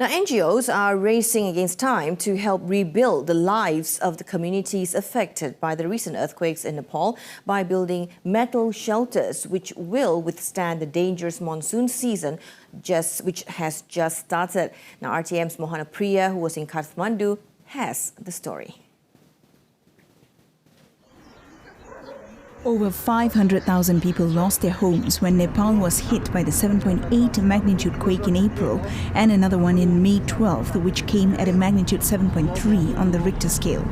Now, NGOs are racing against time to help rebuild the lives of the communities affected by the recent earthquakes in Nepal by building metal shelters which will withstand the dangerous monsoon season which has just started. Now, RTM's Mohanaapriya, who was in Kathmandu, has the story. Over 500,000 people lost their homes when Nepal was hit by the 7.8 magnitude quake in April and another one in May 12th, which came at a magnitude 7.3 on the Richter scale.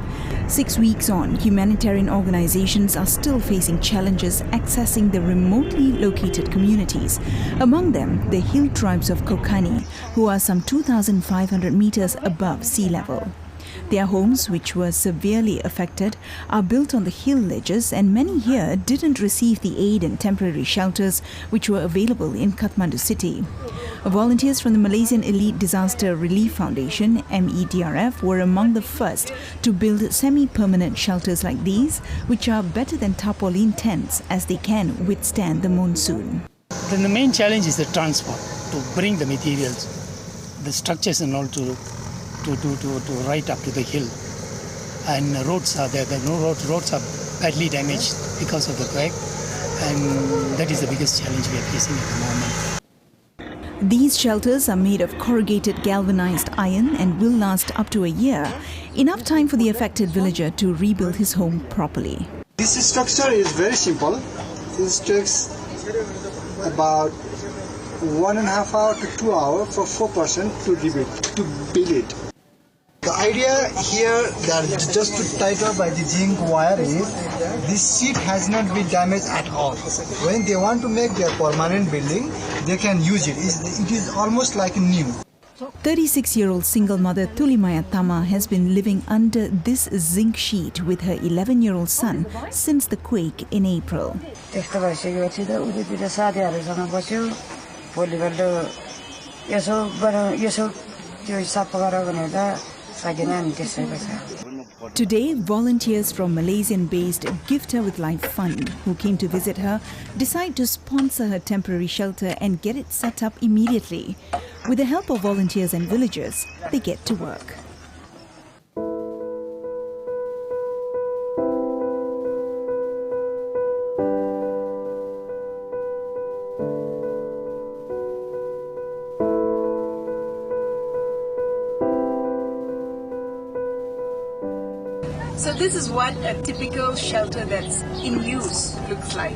6 weeks on, humanitarian organizations are still facing challenges accessing the remotely located communities. Among them, the hill tribes of Kokani, who are some 2,500 meters above sea level. Their homes, which were severely affected, are built on the hill ledges, and many here didn't receive the aid and temporary shelters which were available in Kathmandu city. Volunteers from the Malaysian Elite Disaster Relief Foundation, MEDRF, were among the first to build semi-permanent shelters like these, which are better than tarpaulin tents as they can withstand the monsoon. Then the main challenge is the transport, to bring the materials, the structures and all to right up to the hill. And roads are there. Roads are badly damaged because of the quake, and that is the biggest challenge we are facing at the moment. These shelters are made of corrugated galvanized iron and will last up to a year, enough time for the affected villager to rebuild his home properly. This structure is very simple. It takes about 1.5 hours to 2 hours for 4 person to build it. The idea here that just to tighten by the zinc wire is this sheet has not been damaged at all. When they want to make their permanent building, they can use it. It is almost like new. 36-year-old single mother Tulimaya Tama has been living under this zinc sheet with her 11-year-old son since the quake in April. Today, volunteers from Malaysian-based Gift Her with Life Fund, who came to visit her, decide to sponsor her temporary shelter and get it set up immediately. With the help of volunteers and villagers, they get to work. So this is what a typical shelter that's in use looks like.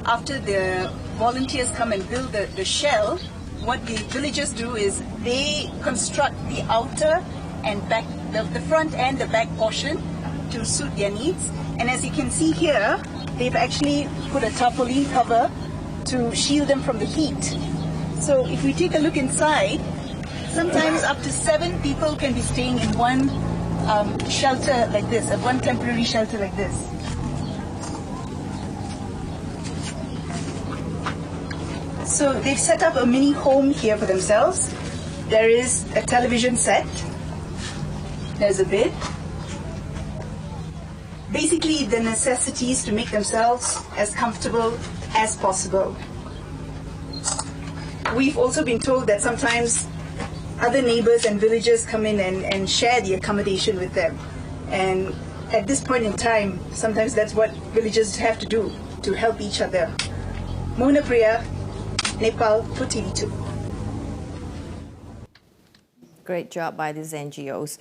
After the volunteers come and build the shell, what the villagers do is they construct the outer and back, the front and the back portion to suit their needs. And as you can see here, they've actually put a tarpaulin cover to shield them from the heat. So if we take a look inside, sometimes up to 7 people can be staying in one shelter like this, one temporary shelter like this. So they've set up a mini home here for themselves. There is a television set. There's a bed. Basically the necessities to make themselves as comfortable as possible. We've also been told that sometimes other neighbors and villagers come in and share the accommodation with them. And at this point in time, sometimes that's what villagers have to do, to help each other. Mohanaapriya, Nepal, for TV2. Great job by these NGOs.